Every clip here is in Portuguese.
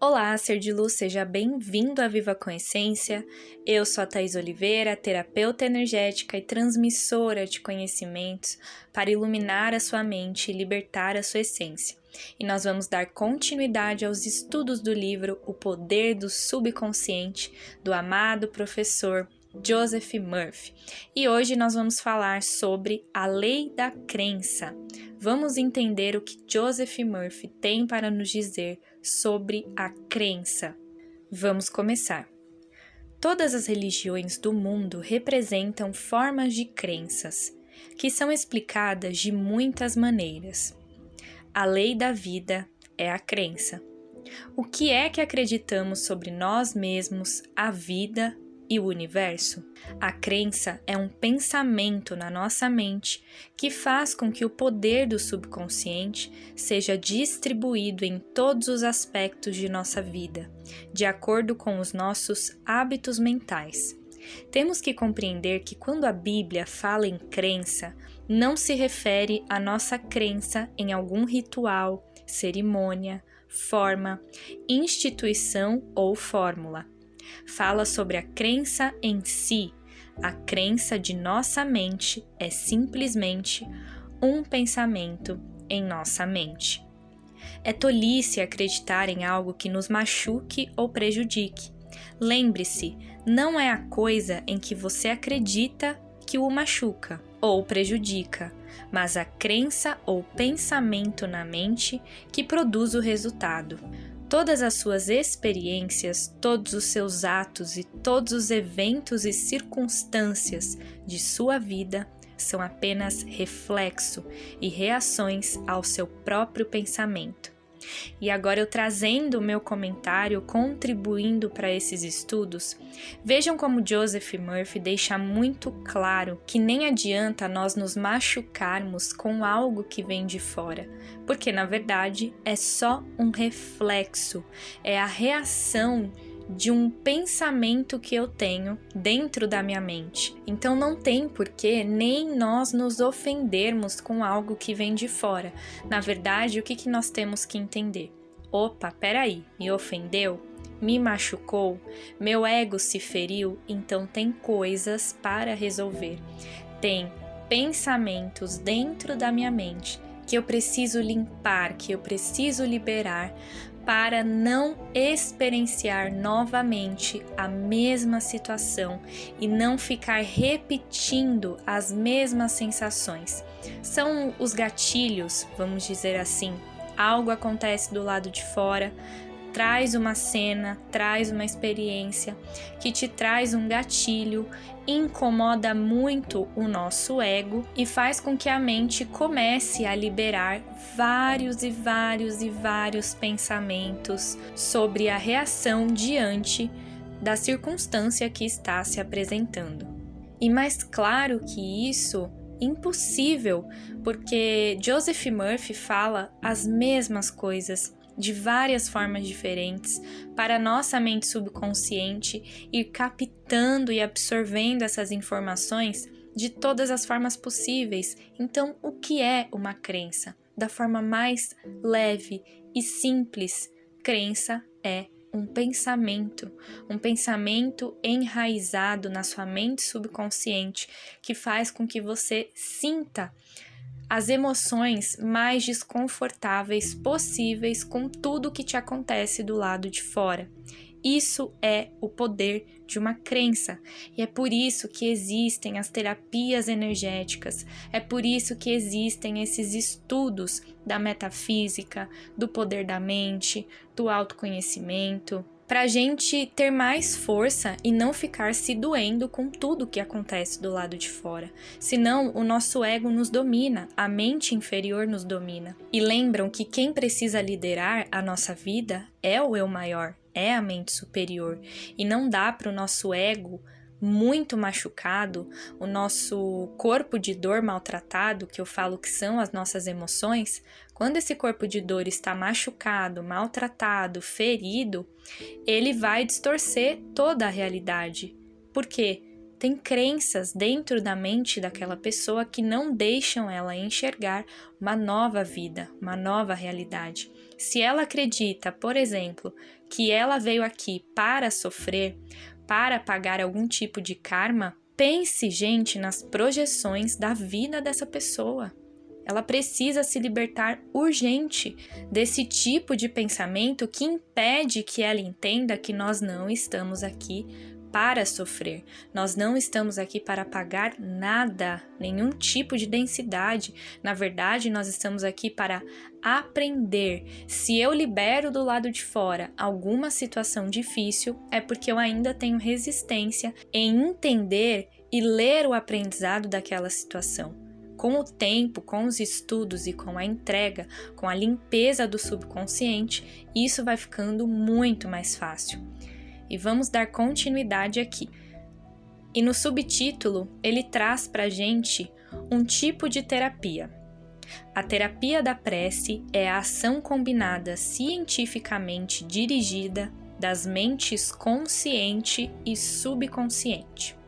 Olá, ser de luz, seja bem-vindo à Viva com Essência. Eu sou a Thaís Oliveira, terapeuta energética e transmissora de conhecimentos para iluminar a sua mente e libertar a sua essência. E nós vamos dar continuidade aos estudos do livro O Poder do Subconsciente, do amado professor Joseph Murphy. E hoje nós vamos falar sobre a lei da crença. Vamos entender o que Joseph Murphy tem para nos dizer sobre a crença. Vamos começar. Todas as religiões do mundo representam formas de crenças, que são explicadas de muitas maneiras. A lei da vida é a crença. O que é que acreditamos sobre nós mesmos, a vida e o universo? A crença é um pensamento na nossa mente que faz com que o poder do subconsciente seja distribuído em todos os aspectos de nossa vida, de acordo com os nossos hábitos mentais. Temos que compreender que quando a Bíblia fala em crença, não se refere à nossa crença em algum ritual, cerimônia, forma, instituição ou fórmula. Fala sobre a crença em si. A crença de nossa mente é simplesmente um pensamento em nossa mente. É tolice acreditar em algo que nos machuque ou prejudique. Lembre-se, não é a coisa em que você acredita que o machuca ou prejudica, mas a crença ou pensamento na mente que produz o resultado. Todas as suas experiências, todos os seus atos e todos os eventos e circunstâncias de sua vida são apenas reflexo e reações ao seu próprio pensamento. E agora eu trazendo o meu comentário, contribuindo para esses estudos, vejam como Joseph Murphy deixa muito claro que nem adianta nós nos machucarmos com algo que vem de fora, porque na verdade é só um reflexo, é a reação de um pensamento que eu tenho dentro da minha mente. Então não tem porquê nem nós nos ofendermos com algo que vem de fora. Na verdade, o que nós temos que entender? Opa, peraí, me ofendeu? Me machucou? Meu ego se feriu? Então tem coisas para resolver. Tem pensamentos dentro da minha mente que eu preciso limpar, que eu preciso liberar, para não experienciar novamente a mesma situação e não ficar repetindo as mesmas sensações. São os gatilhos, vamos dizer assim. Algo acontece do lado de fora, traz uma cena, traz uma experiência que te traz um gatilho, incomoda muito o nosso ego e faz com que a mente comece a liberar vários pensamentos sobre a reação diante da circunstância que está se apresentando. E mais claro que isso, impossível, porque Joseph Murphy fala as mesmas coisas de várias formas diferentes, para nossa mente subconsciente ir captando e absorvendo essas informações de todas as formas possíveis. Então, o que é uma crença? Da forma mais leve e simples, crença é um pensamento enraizado na sua mente subconsciente que faz com que você sinta as emoções mais desconfortáveis possíveis com tudo que te acontece do lado de fora. Isso é o poder de uma crença e é por isso que existem as terapias energéticas, é por isso que existem esses estudos da metafísica, do poder da mente, do autoconhecimento, para a gente ter mais força e não ficar se doendo com tudo que acontece do lado de fora. Senão, o nosso ego nos domina, a mente inferior nos domina. E lembram que quem precisa liderar a nossa vida é o eu maior, é a mente superior. E não dá para o nosso ego muito machucado, o nosso corpo de dor maltratado, que eu falo que são as nossas emoções, quando esse corpo de dor está machucado, maltratado, ferido, ele vai distorcer toda a realidade. Por quê? tem crenças dentro da mente daquela pessoa que não deixam ela enxergar uma nova vida, uma nova realidade. Se ela acredita, por exemplo, que ela veio aqui para sofrer, para pagar algum tipo de karma, pense, gente, nas projeções da vida dessa pessoa. Ela precisa se libertar urgente desse tipo de pensamento que impede que ela entenda que nós não estamos aqui para sofrer. Nós não estamos aqui para pagar nada, nenhum tipo de densidade. Na verdade, nós estamos aqui para aprender. Se eu libero do lado de fora alguma situação difícil, é porque eu ainda tenho resistência em entender e ler o aprendizado daquela situação. Com o tempo, com os estudos e com a entrega, com a limpeza do subconsciente, isso vai ficando muito mais fácil. E vamos dar continuidade aqui. E no subtítulo, ele traz para a gente um tipo de terapia. A terapia da prece é a ação combinada cientificamente dirigida das mentes consciente e subconsciente.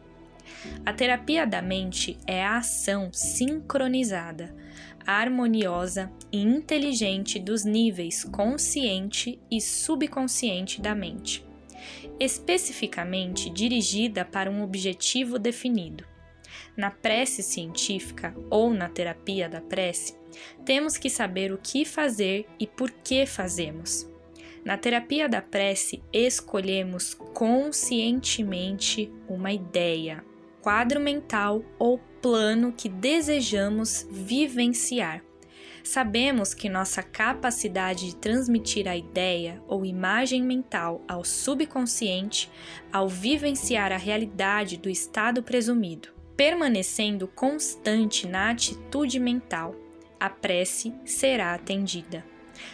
A terapia da mente é a ação sincronizada, harmoniosa e inteligente dos níveis consciente e subconsciente da mente, especificamente dirigida para um objetivo definido. Na prece científica ou na terapia da prece, temos que saber o que fazer e por que fazemos. Na terapia da prece, escolhemos conscientemente uma ideia, quadro mental ou plano que desejamos vivenciar. Sabemos que nossa capacidade de transmitir a ideia ou imagem mental ao subconsciente ao vivenciar a realidade do estado presumido. Permanecendo constante na atitude mental, a prece será atendida.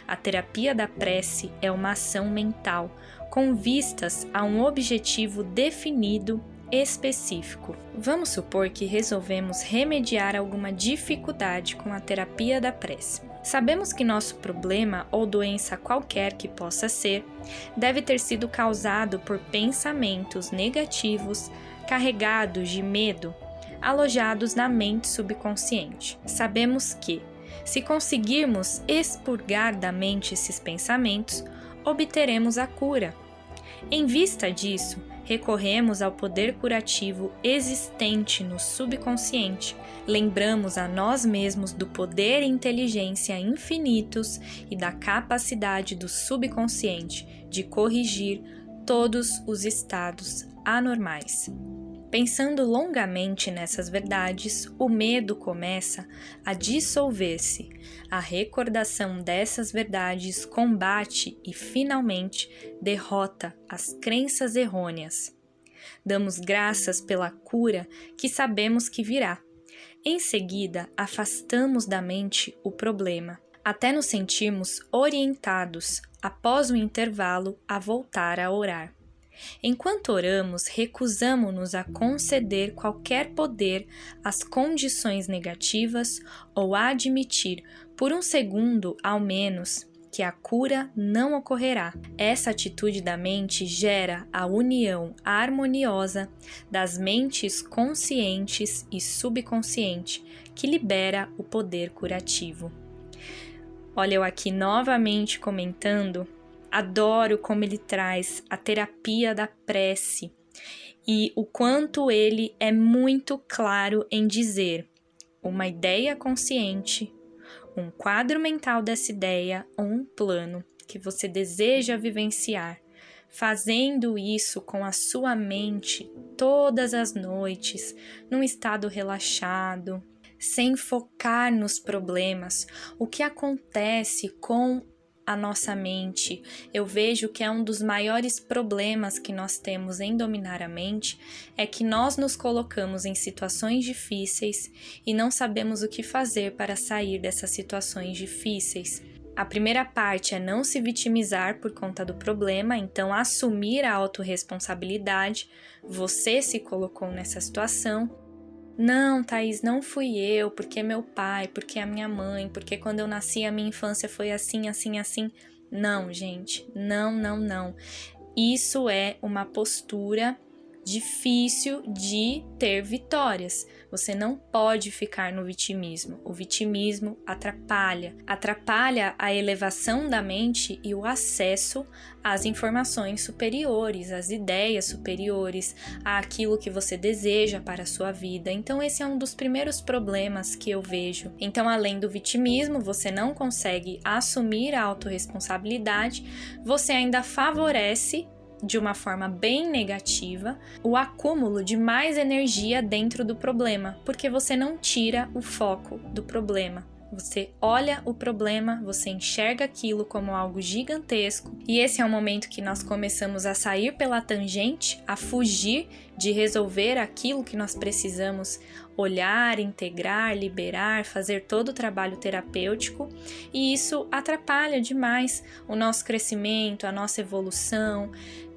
A terapia da prece é uma ação mental com vistas a um objetivo definido específico. Vamos supor que resolvemos remediar alguma dificuldade com a terapia da prece. Sabemos que nosso problema ou doença qualquer que possa ser, deve ter sido causado por pensamentos negativos carregados de medo, alojados na mente subconsciente. Sabemos que, se conseguirmos expurgar da mente esses pensamentos, obteremos a cura. Em vista disso, recorremos ao poder curativo existente no subconsciente, lembramos a nós mesmos do poder e inteligência infinitos e da capacidade do subconsciente de corrigir todos os estados anormais. Pensando longamente nessas verdades, o medo começa a dissolver-se. A recordação dessas verdades combate e, finalmente, derrota as crenças errôneas. Damos graças pela cura que sabemos que virá. Em seguida, afastamos da mente o problema, até nos sentirmos orientados, após um intervalo, a voltar a orar. Enquanto oramos, recusamo-nos a conceder qualquer poder às condições negativas ou a admitir, por um segundo ao menos, que a cura não ocorrerá. Essa atitude da mente gera a união harmoniosa das mentes conscientes e subconsciente, que libera o poder curativo. Olha, eu aqui novamente comentando. Adoro como ele traz a terapia da prece e o quanto ele é muito claro em dizer uma ideia consciente, um quadro mental dessa ideia ou um plano que você deseja vivenciar, fazendo isso com a sua mente todas as noites, num estado relaxado, sem focar nos problemas. O que acontece com a nossa mente, eu vejo que é um dos maiores problemas que nós temos em dominar a mente, é que nós nos colocamos em situações difíceis e não sabemos o que fazer para sair dessas situações difíceis. A primeira parte é não se vitimizar por conta do problema, então assumir a autorresponsabilidade. Você se colocou nessa situação. Não, Thaís, não fui eu, porque meu pai, porque a minha mãe, porque quando eu nasci a minha infância foi assim, assim, assim. Não, gente, não. Isso é uma postura difícil de ter vitórias. Você não pode ficar no vitimismo. O vitimismo atrapalha a elevação da mente e o acesso às informações superiores, às ideias superiores, àquilo que você deseja para a sua vida. Então esse é um dos primeiros problemas que eu vejo. Então, além do vitimismo, você não consegue assumir a autorresponsabilidade, você ainda favorece de uma forma bem negativa o acúmulo de mais energia dentro do problema, porque você não tira o foco do problema. Você olha o problema, você enxerga aquilo como algo gigantesco, e esse é o momento que nós começamos a sair pela tangente, a fugir de resolver aquilo que nós precisamos olhar, integrar, liberar, fazer todo o trabalho terapêutico, e isso atrapalha demais o nosso crescimento, a nossa evolução.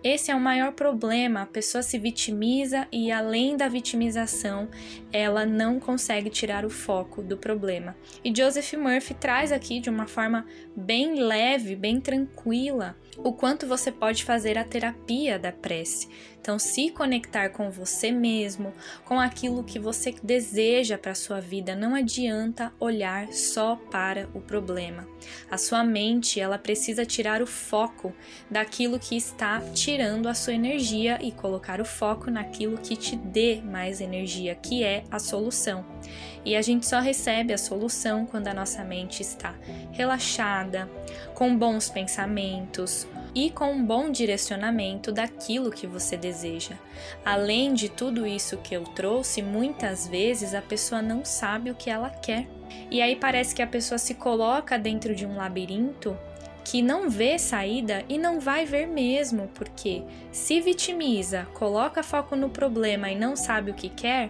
Esse é o maior problema, a pessoa se vitimiza e, além da vitimização, ela não consegue tirar o foco do problema. E Joseph Murphy traz aqui de uma forma bem leve, bem tranquila, o quanto você pode fazer a terapia da prece. Então, se conectar com você mesmo, com aquilo que você deseja para a sua vida, não adianta olhar só para o problema. A sua mente, ela precisa tirar o foco daquilo que está tirando a sua energia e colocar o foco naquilo que te dê mais energia, que é a solução. E a gente só recebe a solução quando a nossa mente está relaxada, com bons pensamentos e com um bom direcionamento daquilo que você deseja. Além de tudo isso que eu trouxe, muitas vezes a pessoa não sabe o que ela quer. E aí parece que a pessoa se coloca dentro de um labirinto que não vê saída e não vai ver mesmo, porque se vitimiza, coloca foco no problema e não sabe o que quer,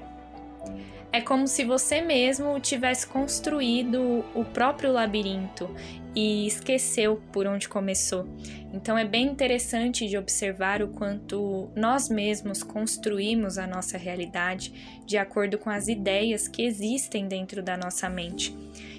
é como se você mesmo tivesse construído o próprio labirinto e esqueceu por onde começou. Então é bem interessante de observar o quanto nós mesmos construímos a nossa realidade de acordo com as ideias que existem dentro da nossa mente.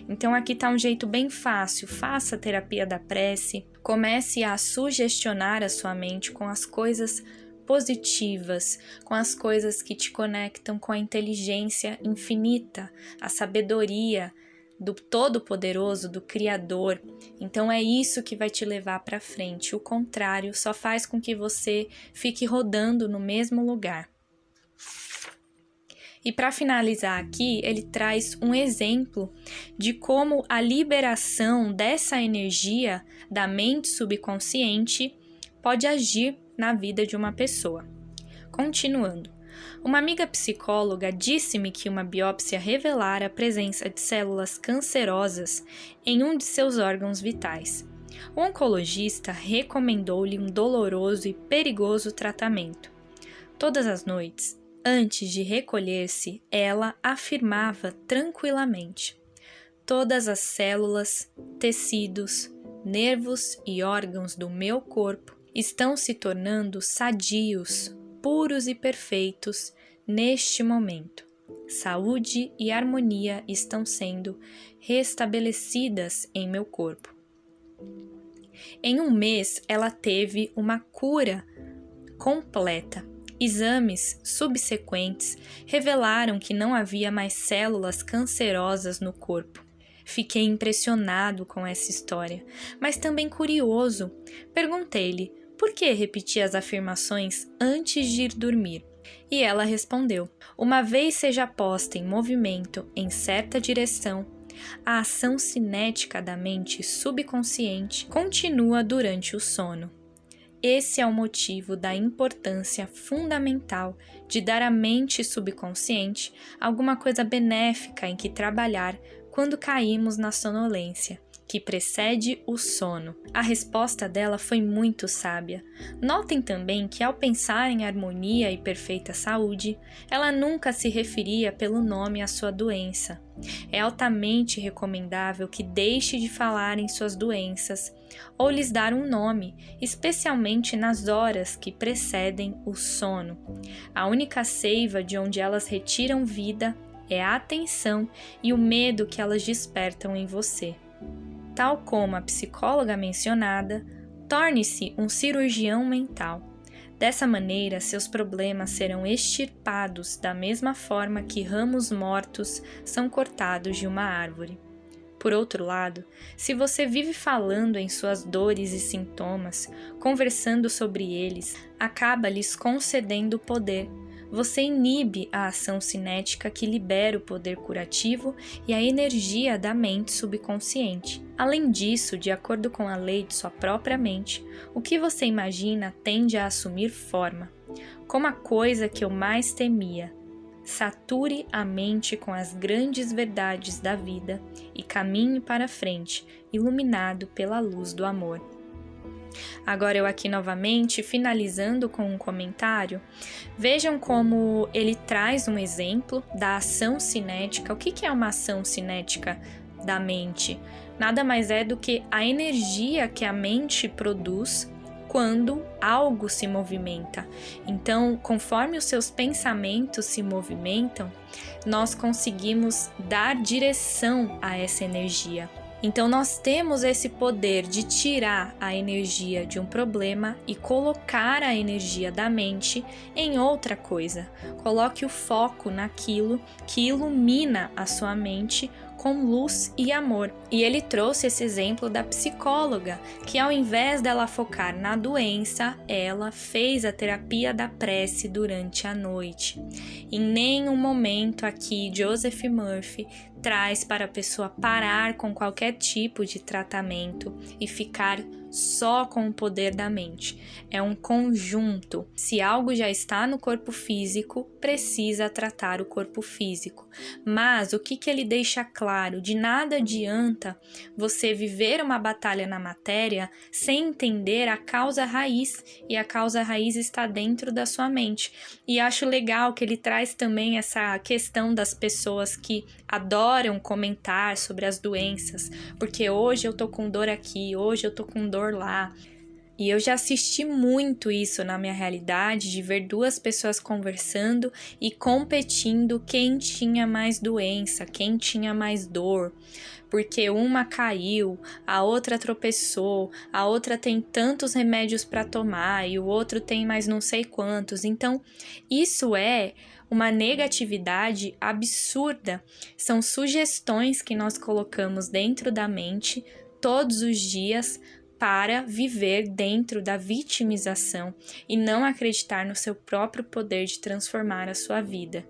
Então aqui está um jeito bem fácil: faça a terapia da prece, comece a sugestionar a sua mente com as coisas positivas, com as coisas que te conectam com a inteligência infinita, a sabedoria do Todo-Poderoso, do Criador. Então é isso que vai te levar para frente. O contrário só faz com que você fique rodando no mesmo lugar. E para finalizar aqui, ele traz um exemplo de como a liberação dessa energia da mente subconsciente pode agir na vida de uma pessoa. Continuando, uma amiga psicóloga disse-me que uma biópsia revelara a presença de células cancerosas em um de seus órgãos vitais. O oncologista recomendou-lhe um doloroso e perigoso tratamento. Todas as noites, antes de recolher-se, ela afirmava tranquilamente: todas as células, tecidos, nervos e órgãos do meu corpo estão se tornando sadios, puros e perfeitos neste momento. Saúde e harmonia estão sendo restabelecidas em meu corpo. Em um mês, ela teve uma cura completa. Exames subsequentes revelaram que não havia mais células cancerosas no corpo. Fiquei impressionado com essa história, mas também curioso. Perguntei-lhe por que repetia as afirmações antes de ir dormir. E ela respondeu: uma vez seja posta em movimento em certa direção, a ação cinética da mente subconsciente continua durante o sono. Esse é o motivo da importância fundamental de dar à mente subconsciente alguma coisa benéfica em que trabalhar quando caímos na sonolência, que precede o sono. A resposta dela foi muito sábia. Notem também que, ao pensar em harmonia e perfeita saúde, ela nunca se referia pelo nome à sua doença. É altamente recomendável que deixe de falar em suas doenças ou lhes dar um nome, especialmente nas horas que precedem o sono. A única seiva de onde elas retiram vida é a atenção e o medo que elas despertam em você. Tal como a psicóloga mencionada, torne-se um cirurgião mental. Dessa maneira, seus problemas serão extirpados da mesma forma que ramos mortos são cortados de uma árvore. Por outro lado, se você vive falando em suas dores e sintomas, conversando sobre eles, acaba lhes concedendo poder. Você inibe a ação cinética que libera o poder curativo e a energia da mente subconsciente. Além disso, de acordo com a lei de sua própria mente, o que você imagina tende a assumir forma. Como a coisa que eu mais temia. Sature a mente com as grandes verdades da vida e caminhe para frente, iluminado pela luz do amor. Agora eu aqui novamente, finalizando com um comentário, vejam como ele traz um exemplo da ação cinética. O que é uma ação cinética da mente? Nada mais é do que a energia que a mente produz quando algo se movimenta. Então, conforme os seus pensamentos se movimentam, nós conseguimos dar direção a essa energia. Então, nós temos esse poder de tirar a energia de um problema e colocar a energia da mente em outra coisa. Coloque o foco naquilo que ilumina a sua mente com luz e amor. E ele trouxe esse exemplo da psicóloga, que ao invés dela focar na doença, ela fez a terapia da prece durante a noite. Em nenhum momento aqui, Joseph Murphy traz para a pessoa parar com qualquer tipo de tratamento e ficar só com o poder da mente. É um conjunto. Se algo já está no corpo físico, precisa tratar o corpo físico. Mas o que ele deixa claro? De nada adianta você viver uma batalha na matéria sem entender a causa raiz, e a causa raiz está dentro da sua mente. E acho legal que ele traz também essa questão das pessoas que adoram comentar sobre as doenças, porque hoje eu tô com dor aqui, hoje eu tô com dor lá. E eu já assisti muito isso na minha realidade, de ver duas pessoas conversando e competindo quem tinha mais doença, quem tinha mais dor. Porque uma caiu, a outra tropeçou, a outra tem tantos remédios para tomar e o outro tem mais não sei quantos. Então, isso é uma negatividade absurda. São sugestões que nós colocamos dentro da mente todos os dias para viver dentro da vitimização e não acreditar no seu próprio poder de transformar a sua vida.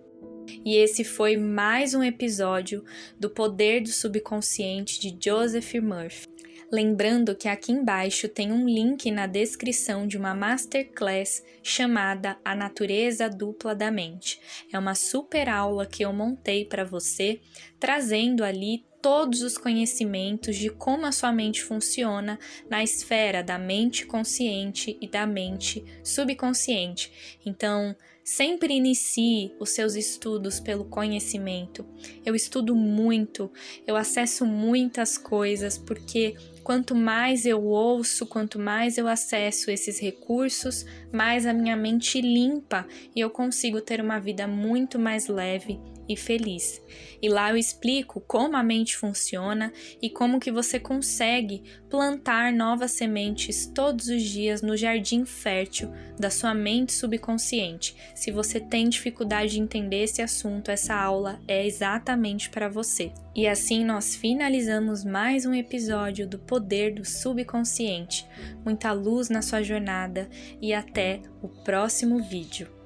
E esse foi mais um episódio do Poder do Subconsciente de Joseph Murphy. Lembrando que aqui embaixo tem um link na descrição de uma masterclass chamada A Natureza Dupla da Mente. É uma super aula que eu montei para você, trazendo ali todos os conhecimentos de como a sua mente funciona na esfera da mente consciente e da mente subconsciente. Então, sempre inicie os seus estudos pelo conhecimento. Eu estudo muito, eu acesso muitas coisas, porque quanto mais eu ouço, quanto mais eu acesso esses recursos, mais a minha mente limpa e eu consigo ter uma vida muito mais leve e feliz. E lá eu explico como a mente funciona e como que você consegue plantar novas sementes todos os dias no jardim fértil da sua mente subconsciente. Se você tem dificuldade de entender esse assunto, essa aula é exatamente para você. E assim nós finalizamos mais um episódio do Poder do Subconsciente. Muita luz na sua jornada e até o próximo vídeo.